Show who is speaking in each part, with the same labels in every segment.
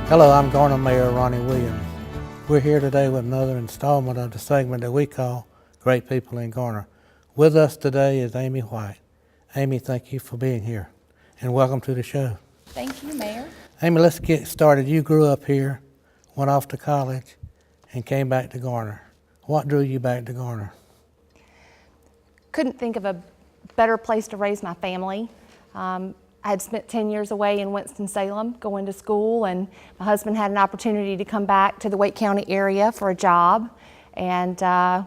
Speaker 1: Hello, I'm Garner Mayor Ronnie Williams. We're here today with another installment of the segment that we call Great People in Garner. With us today is Amy White. Amy, thank you for being here, and welcome to the show.
Speaker 2: Thank you, Mayor.
Speaker 1: Amy, let's get started. You grew up here, went off to college, and came back to Garner. What drew you back to Garner?
Speaker 2: Couldn't think of a better place to raise my family. I had spent 10 years away in Winston-Salem going to school, and my husband had an opportunity to come back to the Wake County area for a job. And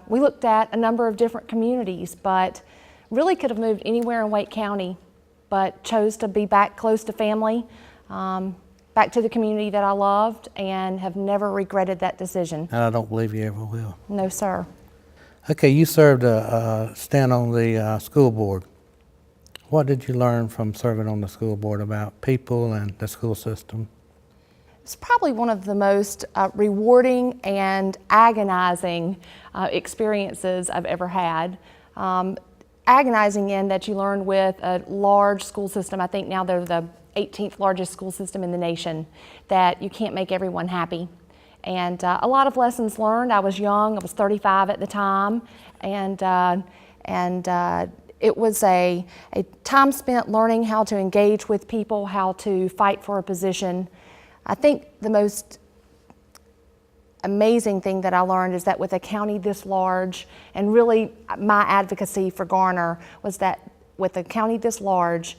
Speaker 2: we looked at a number of different communities, but really could have moved anywhere in Wake County, but chose to be back close to family, back to the community that I loved, and have never regretted that decision.
Speaker 1: And I don't believe you ever will.
Speaker 2: No, sir.
Speaker 1: Okay, you served a stint on the school board. What did you learn from serving on the school board about people and the school system?
Speaker 2: It's probably one of the most rewarding and agonizing experiences I've ever had. Agonizing in that you learn with a large school system. I think now they're the 18th largest school system in the nation, that you can't make everyone happy. And a lot of lessons learned. I was young, I was 35 at the time, and it was a time spent learning how to engage with people, how to fight for a position. I think the most amazing thing that I learned is that with a county this large, and really my advocacy for Garner was that with a county this large,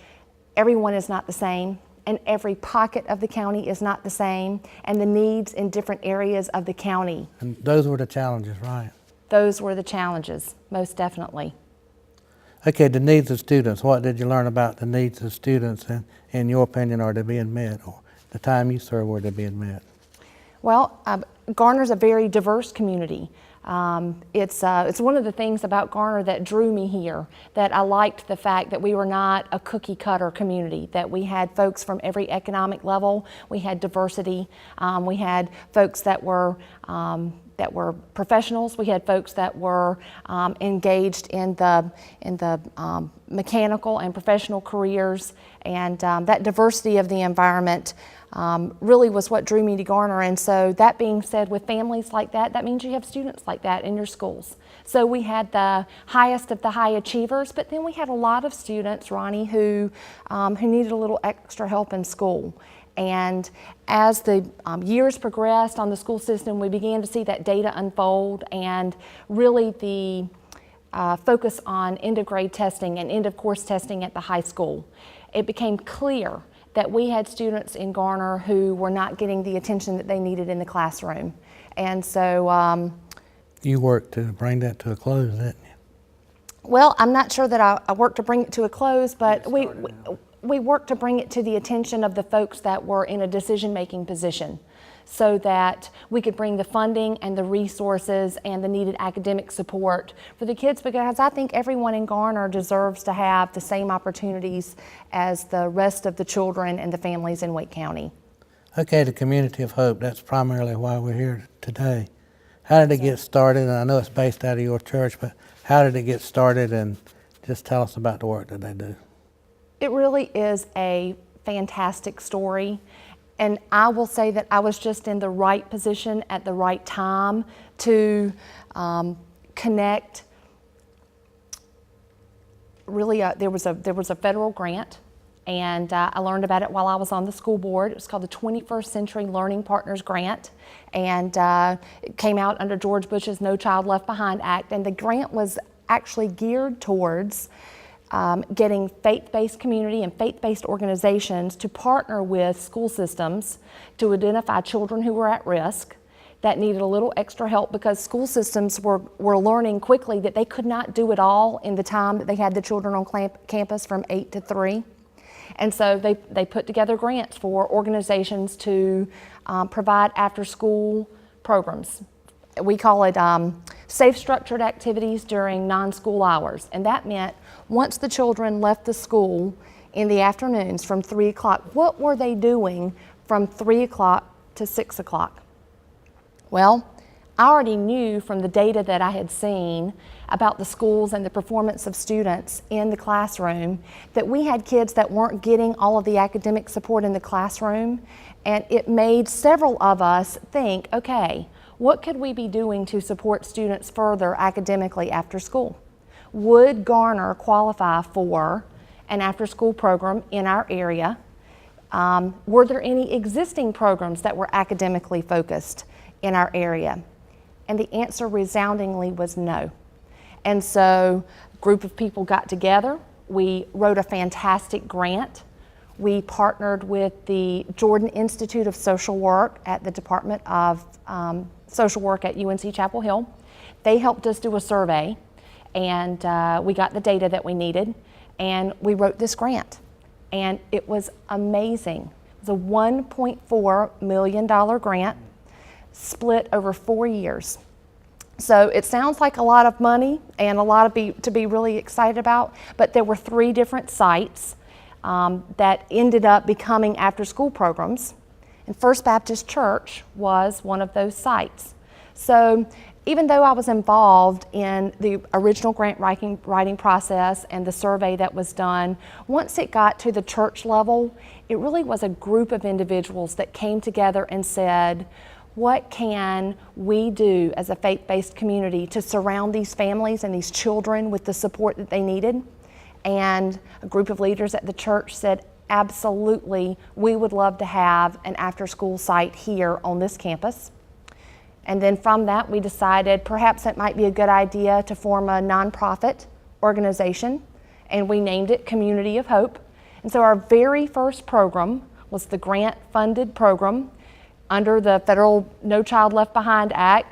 Speaker 2: everyone is not the same, and every pocket of the county is not the same, and the needs in different areas of the county.
Speaker 1: And those were the challenges, right?
Speaker 2: Those were the challenges, most definitely.
Speaker 1: Okay, the needs of students. What did you learn about the needs of students, and in your opinion, are they being met, or the time you served, were they being met?
Speaker 2: Well, Garner's a very diverse community. It's one of the things about Garner that drew me here, that I liked the fact that we were not a cookie cutter community, that we had folks from every economic level, we had diversity, we had folks that were professionals, we had folks that were engaged in the mechanical and professional careers, and that diversity of the environment really was what drew me to Garner. And so that being said, with families like that, that means you have students like that in your schools. So we had the highest of the high achievers, but then we had a lot of students, Ronnie, who needed a little extra help in school. And as the years progressed on the school system, we began to see that data unfold, and really the focus on end of grade testing and end of course testing at the high school. It became clear that we had students in Garner who were not getting the attention that they needed in the classroom. And so
Speaker 1: You worked to bring that to a close, didn't you?
Speaker 2: well, I'm not sure that I worked to bring it to a close, but we worked to bring it to the attention of the folks that were in a decision-making position, so that we could bring the funding and the resources and the needed academic support for the kids, because I think everyone in Garner deserves to have the same opportunities as the rest of the children and the families in Wake County.
Speaker 1: Okay, the Community of Hope, that's primarily why we're here today. How did it get started? And I know it's based out of your church, but how did it get started? And just tell us about the work that they do.
Speaker 2: It really is a fantastic story. And I will say that I was just in the right position at the right time to connect. Really, there was a federal grant, and I learned about it while I was on the school board. It was called the 21st Century Learning Partners Grant, and it came out under George Bush's No Child Left Behind Act. And the grant was actually geared towards getting faith-based community and faith-based organizations to partner with school systems to identify children who were at risk that needed a little extra help, because school systems were learning quickly that they could not do it all in the time that they had the children on campus from 8 to 3. And so they put together grants for organizations to provide after-school programs. We call it safe structured activities during non-school hours. And that meant once the children left the school in the afternoons from 3 o'clock, what were they doing from 3 o'clock to 6 o'clock? Well, I already knew from the data that I had seen about the schools and the performance of students in the classroom that we had kids that weren't getting all of the academic support in the classroom, and it made several of us think, okay, what could we be doing to support students further academically after school? Would Garner qualify for an after-school program in our area? Were there any existing programs that were academically focused in our area? And the answer resoundingly was no. And so a group of people got together. We wrote a fantastic grant. We partnered with the Jordan Institute of Social Work at the Department of Social Work at UNC Chapel Hill. They helped us do a survey, and we got the data that we needed, and we wrote this grant. And it was amazing. It was a $1.4 million grant split over 4 years. So it sounds like a lot of money and a lot to be really excited about, but there were 3 different sites that ended up becoming after-school programs, and First Baptist Church was one of those sites. So even though I was involved in the original grant writing process and the survey that was done, once it got to the church level, it really was a group of individuals that came together and said, what can we do as a faith-based community to surround these families and these children with the support that they needed? And a group of leaders at the church said, absolutely, we would love to have an after-school site here on this campus. And then from that, we decided perhaps it might be a good idea to form a nonprofit organization, and we named it Community of Hope. And so our very first program was the grant-funded program under the federal No Child Left Behind Act,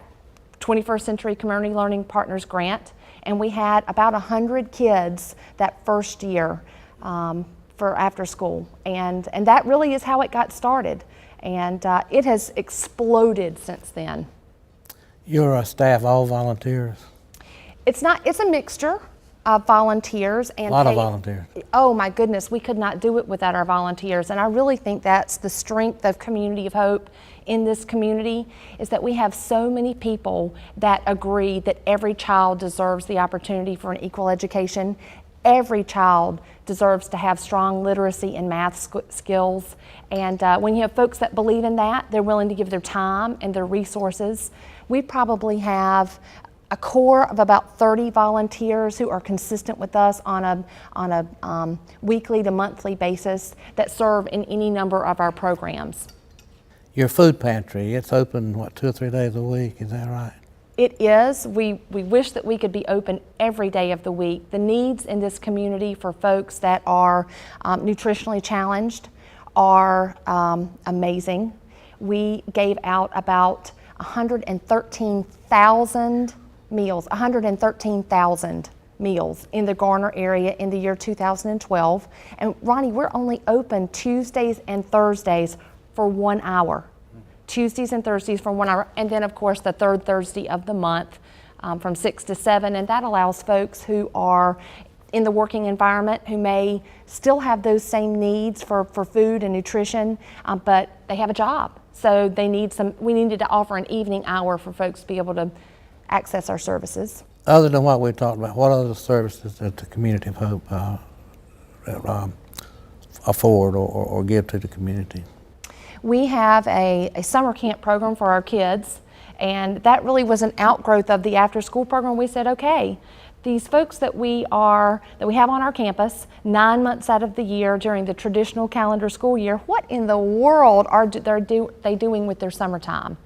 Speaker 2: 21st Century Community Learning Partners Grant, and we had about 100 kids that first year for after school, and that really is how it got started, and it has exploded since then.
Speaker 1: Your staff all volunteers?
Speaker 2: It's a mixture of volunteers and
Speaker 1: a lot of volunteers.
Speaker 2: Oh my goodness, we could not do it without our volunteers, and I really think that's the strength of Community of Hope in this community, is that we have so many people that agree that every child deserves the opportunity for an equal education. Every child deserves to have strong literacy and math skills, and when you have folks that believe in that, they're willing to give their time and their resources. We probably have a core of about 30 volunteers who are consistent with us on a weekly to monthly basis that serve in any number of our programs.
Speaker 1: Your food pantry, it's open, what, 2 or 3 days a week, is that right?
Speaker 2: It is. We wish that we could be open every day of the week. The needs in this community for folks that are nutritionally challenged are amazing. We gave out about 113,000 meals, 113,000 meals in the Garner area in the year 2012. And Ronnie, we're only open Tuesdays and Thursdays for 1 hour. Tuesdays and Thursdays for 1 hour, and then of course the third Thursday of the month from 6 to 7, and that allows folks who are in the working environment who may still have those same needs for food and nutrition, but they have a job. So we needed to offer an evening hour for folks to be able to access our services.
Speaker 1: Other than what we talked about, what other services does the Community of Hope afford or give to the community?
Speaker 2: We have a summer camp program for our kids, and that really was an outgrowth of the after-school program. We said, okay, these folks that we have on our campus 9 months out of the year during the traditional calendar school year, what in the world are they doing with their summertime?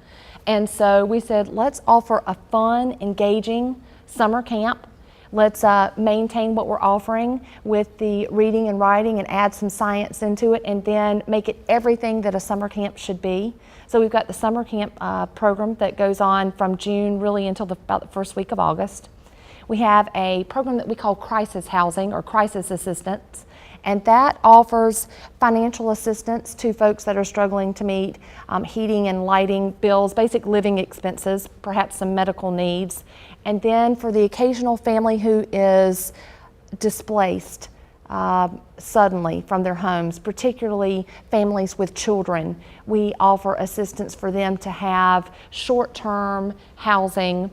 Speaker 2: And so we said, let's offer a fun, engaging summer camp. Let's maintain what we're offering with the reading and writing and add some science into it, and then make it everything that a summer camp should be. So we've got the summer camp program that goes on from June really until about the first week of August. We have a program that we call crisis housing or crisis assistance, and that offers financial assistance to folks that are struggling to meet heating and lighting bills, basic living expenses, perhaps some medical needs. And then for the occasional family who is displaced, suddenly from their homes, particularly families with children. We offer assistance for them to have short-term housing,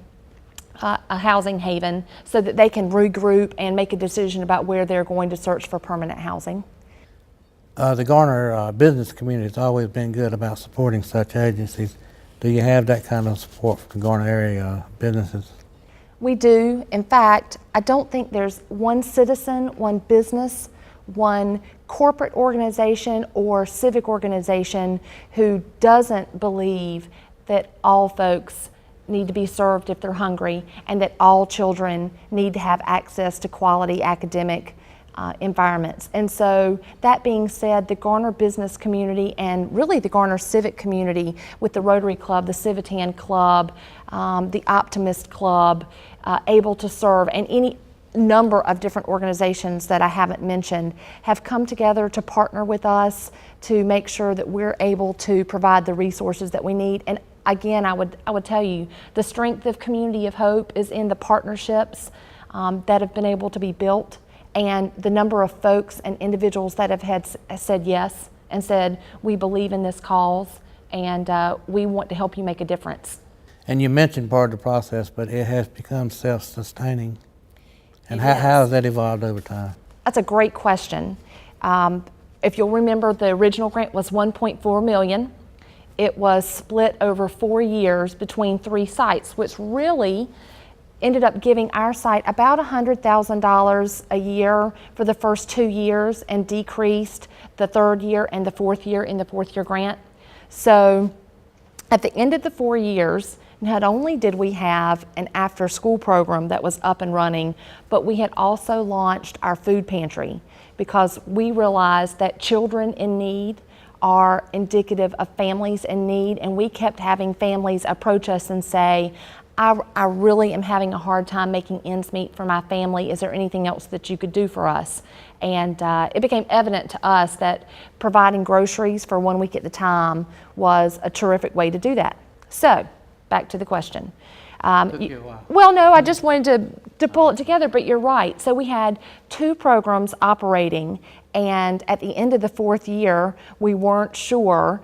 Speaker 2: a housing haven, so that they can regroup and make a decision about where they're going to search for permanent housing.
Speaker 1: The Garner business community has always been good about supporting such agencies. Do you have that kind of support from the Garner area businesses?
Speaker 2: We do. In fact, I don't think there's one citizen, one business, one corporate organization or civic organization who doesn't believe that all folks need to be served if they're hungry, and that all children need to have access to quality academic environments. And so, that being said, the Garner business community and really the Garner civic community with the Rotary Club, the Civitan Club, the Optimist Club, Able to Serve, and any number of different organizations that I haven't mentioned have come together to partner with us to make sure that we're able to provide the resources that we need. And again, I would tell you, the strength of Community of Hope is in the partnerships that have been able to be built, and the number of folks and individuals that have said yes and said, we believe in this cause and we want to help you make a difference.
Speaker 1: And you mentioned part of the process, but it has become self-sustaining. And how has that evolved over time?
Speaker 2: That's a great question. If you'll remember, the original grant was $1.4 million. It was split over 4 years between 3 sites, which really ended up giving our site about $100,000 a year for the first 2 years, and decreased the 3rd year and the 4th year in the 4th year grant. So at the end of the 4 years, not only did we have an after-school program that was up and running, but we had also launched our food pantry, because we realized that children in need are indicative of families in need, and we kept having families approach us and say, I really am having a hard time making ends meet for my family. Is there anything else that you could do for us? And it became evident to us that providing groceries for 1 week at a time was a terrific way to do that. So, back to the question.
Speaker 1: Took you a while.
Speaker 2: Well, no, I just wanted to pull it together, but you're right. So we had 2 programs operating, and at the end of the 4th year, we weren't sure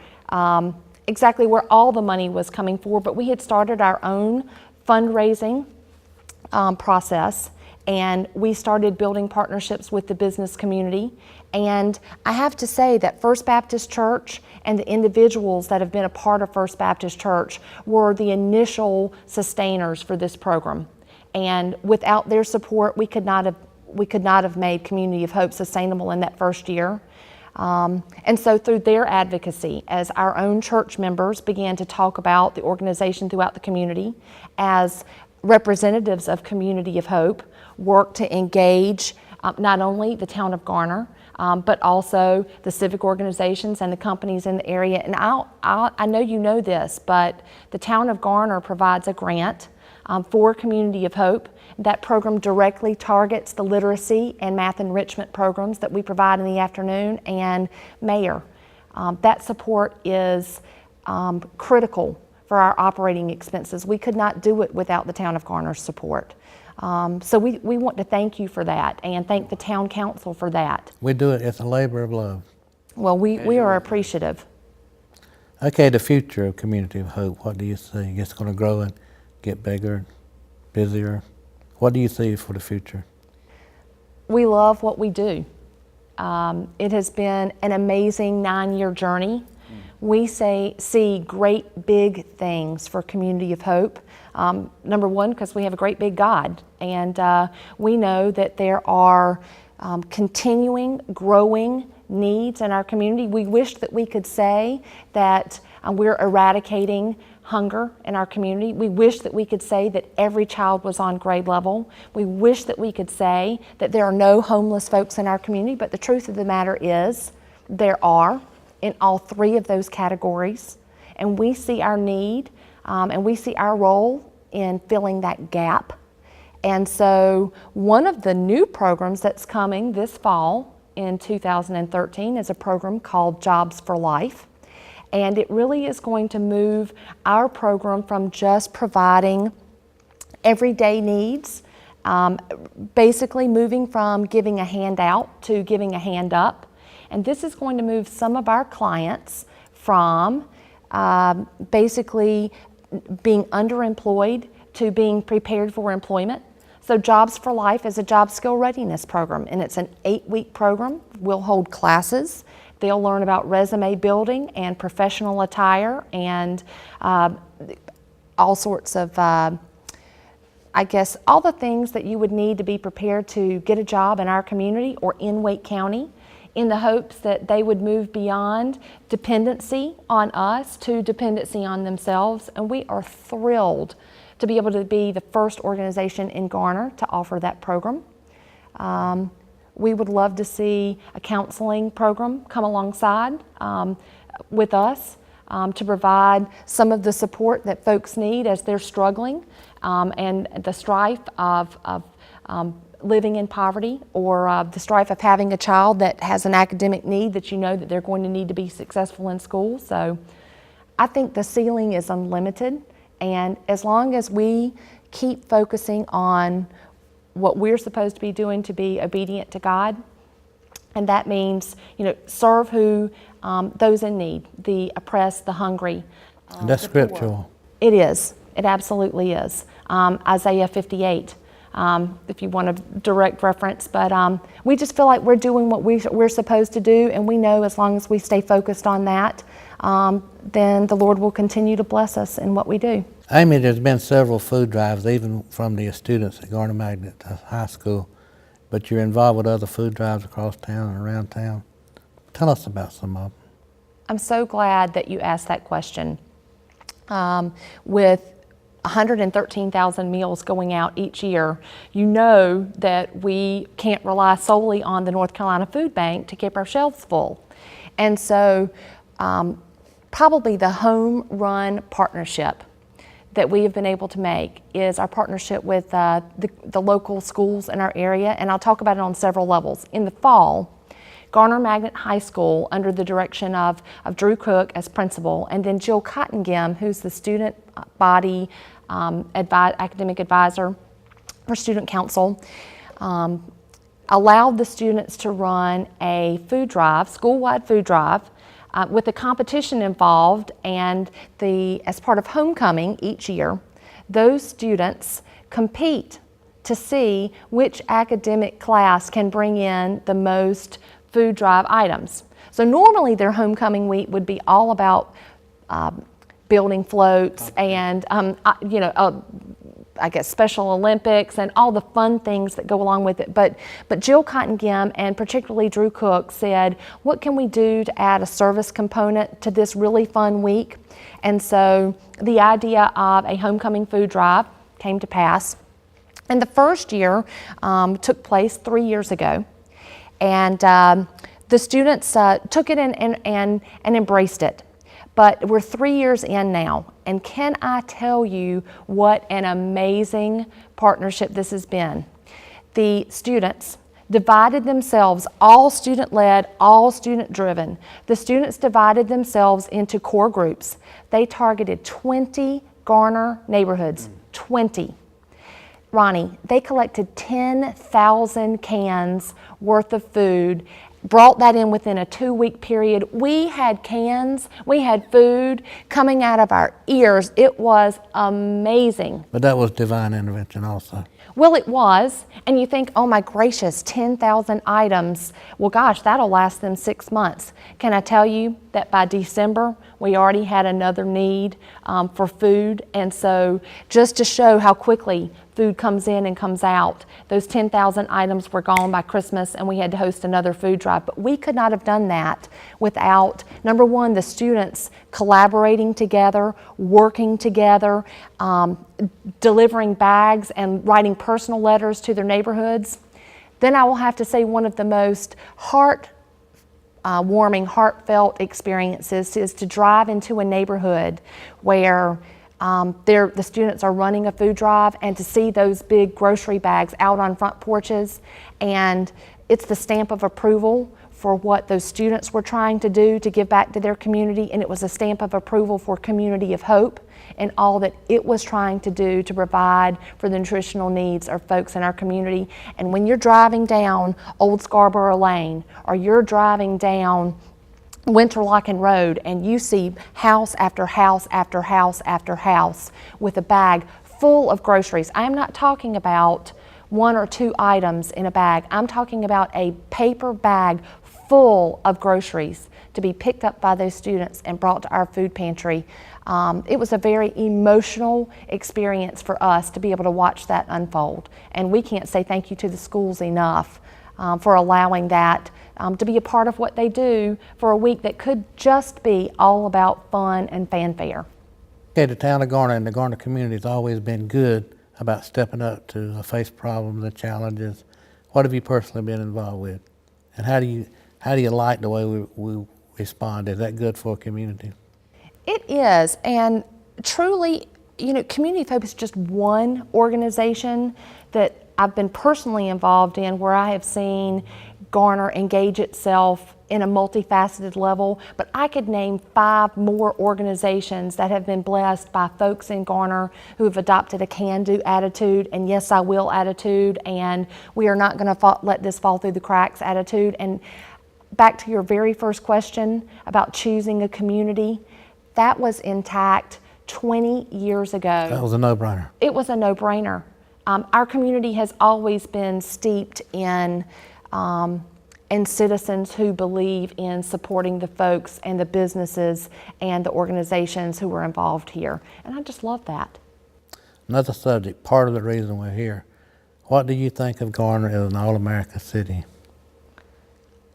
Speaker 2: exactly where all the money was coming for, but we had started our own fundraising process, and we started building partnerships with the business community. And I have to say that First Baptist Church and the individuals that have been a part of First Baptist Church were the initial sustainers for this program. And without their support, we could not have made Community of Hope sustainable in that first year. And so through their advocacy, as our own church members began to talk about the organization throughout the community, as representatives of Community of Hope worked to engage not only the town of Garner, but also the civic organizations and the companies in the area. And I know you know this, but the town of Garner provides a grant for Community of Hope. That program directly targets the literacy and math enrichment programs that we provide in the afternoon. And Mayor, that support is critical for our operating expenses. We could not do it without the town of Garner's support. So we want to thank you for that, and thank the town council for that.
Speaker 1: We do it, it's a labor of love.
Speaker 2: Well, we are appreciative.
Speaker 1: Okay, the future of Community of Hope, what do you see? It's going to grow and get bigger, busier. What do you see for the future?
Speaker 2: We love what we do. It has been an amazing 9-year journey. We see great big things for Community of Hope. Number one, because we have a great big God, and we know that there are continuing, growing needs in our community. We wish that we could say that we're eradicating hunger in our community. We wish that we could say that every child was on grade level. We wish that we could say that there are no homeless folks in our community, but the truth of the matter is there are, in all 3 of those categories, and we see our need and we see our role in filling that gap. And so one of the new programs that's coming this fall in 2013 is a program called Jobs for Life. And it really is going to move our program from just providing everyday needs basically moving from giving a hand out to giving a hand up. And this is going to move some of our clients from basically being underemployed to being prepared for employment. So Jobs for Life is a job skill readiness program, and it's an 8-week program. We'll hold classes. They'll learn about resume building and professional attire and all sorts of, I guess, all the things that you would need to be prepared to get a job in our community or in Wake County, in the hopes that they would move beyond dependency on us to dependency on themselves. And we are thrilled to be able to be the first organization in Garner to offer that program. We would love to see a counseling program come alongside with us to provide some of the support that folks need as they're struggling and the strife of living in poverty, or the strife of having a child that has an academic need that you know that they're going to need to be successful in school. So I think the ceiling is unlimited, and as long as we keep focusing on what we're supposed to be doing to be obedient to God, and that means, serve those in need, the oppressed, the hungry.
Speaker 1: That's
Speaker 2: the poor.
Speaker 1: scriptural.
Speaker 2: It is. It absolutely is. Isaiah 58. If you want a direct reference, but we just feel like we're doing what we're supposed to do, and we know as long as we stay focused on that, then the Lord will continue to bless us in what we do.
Speaker 1: Amy, there's been several food drives, even from the students at Garner Magnet High School, but you're involved with other food drives across town and around town. Tell us about some of them.
Speaker 2: I'm so glad that you asked that question. With 113,000 meals going out each year, you know that we can't rely solely on the North Carolina Food Bank to keep our shelves full. And so probably the home run partnership that we have been able to make is our partnership with the local schools in our area, and I'll talk about it on several levels. In the fall, Garner Magnet High School, under the direction of Drew Cook as principal, and then Jill Cottengim, who's the student body academic advisor for student council, allowed the students to run a food drive, school-wide food drive, with a competition involved, and as part of homecoming each year, those students compete to see which academic class can bring in the most food drive items. So normally their homecoming week would be all about building floats and I guess Special Olympics and all the fun things that go along with it. But Jill Cottengim and particularly Drew Cook said, what can we do to add a service component to this really fun week? And so the idea of a homecoming food drive came to pass. And the first year took place 3 years ago. And the students took it and embraced it. But we're 3 years in now, and can I tell you what an amazing partnership this has been. The students divided themselves, all student-led, all student-driven. The students divided themselves into core groups. They targeted 20 Garner neighborhoods, 20. Ronnie, they collected 10,000 cans worth of food, brought that in within a 2-week period. We had cans, we had food coming out of our ears. It was amazing.
Speaker 1: But that was divine intervention also.
Speaker 2: Well, it was, and you think, oh my gracious, 10,000 items. Well, gosh, that'll last them 6 months. Can I tell you that by December, we already had another need for food? And so just to show how quickly food comes in and comes out, those 10,000 items were gone by Christmas, and we had to host another food drive. But we could not have done that without, number one, the students collaborating together, working together, delivering bags and writing personal letters to their neighborhoods. Then I will have to say one of the most warming, heartfelt experiences is to drive into a neighborhood where the students are running a food drive, and to see those big grocery bags out on front porches, and it's the stamp of approval for what those students were trying to do to give back to their community, and it was a stamp of approval for Community of Hope and all that it was trying to do to provide for the nutritional needs of folks in our community. And when you're driving down Old Scarborough Lane, or you're driving down Winterlocken Road, and you see house after house after house after house with a bag full of groceries. I'm not talking about 1 or 2 items in a bag. I'm talking about a paper bag full of groceries to be picked up by those students and brought to our food pantry. It was a very emotional experience for us to be able to watch that unfold. And we can't say thank you to the schools enough for allowing that to be a part of what they do for a week that could just be all about fun and fanfare.
Speaker 1: Okay, the town of Garner and the Garner community has always been good about stepping up to face problems and challenges. What have you personally been involved with? And how do you like the way we respond? Is that good for a community?
Speaker 2: It is, and truly, you know, Community of Hope is just one organization that I've been personally involved in where I have seen Garner engage itself in a multifaceted level, but I could name 5 more organizations that have been blessed by folks in Garner who have adopted a can-do attitude and yes, I will attitude, and we are not going to let this fall through the cracks attitude. And back to your very first question about choosing a community, that was intact 20 years ago.
Speaker 1: That was a no-brainer.
Speaker 2: It was a no-brainer. Our community has always been steeped in citizens who believe in supporting the folks and the businesses and the organizations who were involved here. And I just love that.
Speaker 1: Another subject, part of the reason we're here. What do you think of Garner as an all-America city?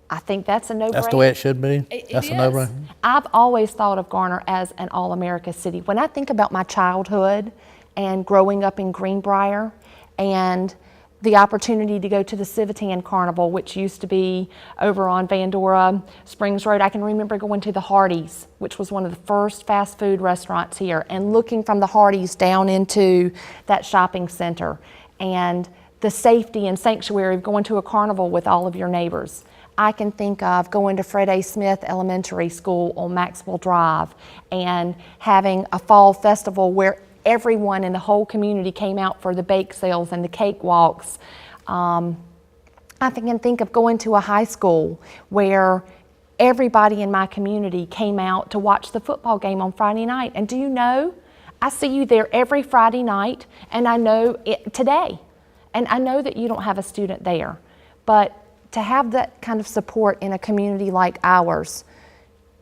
Speaker 2: I think that's a no-brainer.
Speaker 1: That's the way it should be? That's a no-brainer?
Speaker 2: I've always thought of Garner as an all-America city. When I think about my childhood and growing up in Greenbrier and the opportunity to go to the Civitan Carnival, which used to be over on Vandora Springs Road. I can remember going to the Hardee's, which was one of the first fast food restaurants here, and looking from the Hardee's down into that shopping center, and the safety and sanctuary of going to a carnival with all of your neighbors. I can think of going to Fred A. Smith Elementary School on Maxwell Drive and having a fall festival where everyone in the whole community came out for the bake sales and the cake walks. I can think of going to a high school where everybody in my community came out to watch the football game on Friday night. And do you know, I see you there every Friday night, and I know it today. And I know that you don't have a student there, but to have that kind of support in a community like ours,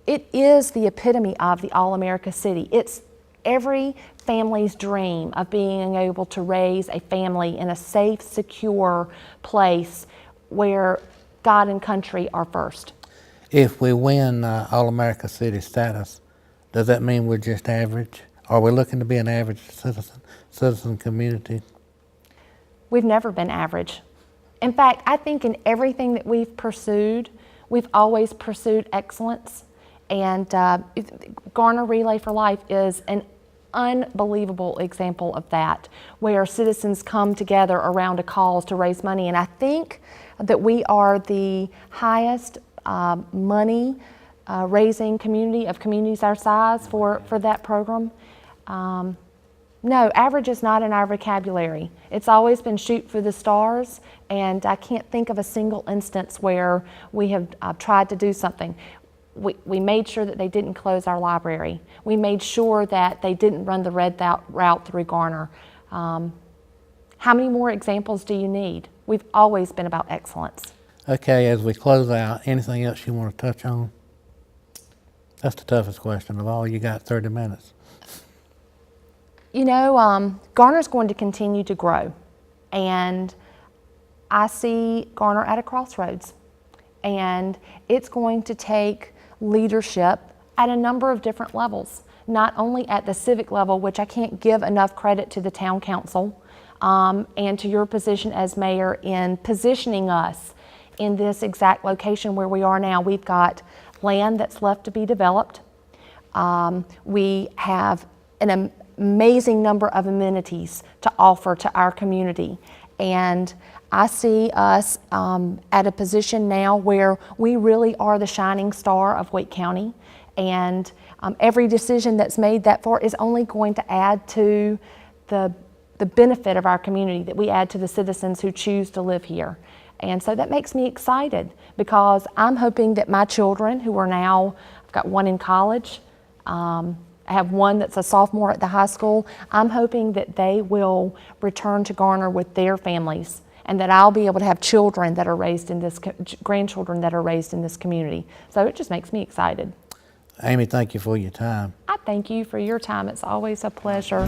Speaker 2: it is the epitome of the all-America city. It's every family's dream of being able to raise a family in a safe, secure place where God and country are first.
Speaker 1: If we win All-America City status, does that mean we're just average? Are we looking to be an average citizen community?
Speaker 2: We've never been average. In fact, I think in everything that we've pursued, we've always pursued excellence. And Garner Relay for Life is an unbelievable example of that, where citizens come together around a cause to raise money. And I think that we are the highest money raising community of communities our size for that program. No, average is not in our vocabulary. It's always been shoot for the stars, and I can't think of a single instance where we have tried to do something. We made sure that they didn't close our library. We made sure that they didn't run the red route through Garner. How many more examples do you need? We've always been about excellence.
Speaker 1: Okay, as we close out, anything else you want to touch on? That's the toughest question of all. You got 30 minutes.
Speaker 2: You know, Garner's going to continue to grow, and I see Garner at a crossroads, and it's going to take leadership at a number of different levels, not only at the civic level, which I can't give enough credit to the town council and to your position as mayor in positioning us in this exact location where we are now. We've got land that's left to be developed. We have an amazing number of amenities to offer to our community. And I see us at a position now where we really are the shining star of Wake County, and every decision that's made that far is only going to add to the benefit of our community, that we add to the citizens who choose to live here. And so that makes me excited, because I'm hoping that my children, who are now, I've got one in college, I have one that's a sophomore at the high school, I'm hoping that they will return to Garner with their families, and that I'll be able to have children that are raised in this, grandchildren that are raised in this community. So it just makes me excited.
Speaker 1: Amy, thank you for your time.
Speaker 2: I thank you for your time. It's always a pleasure.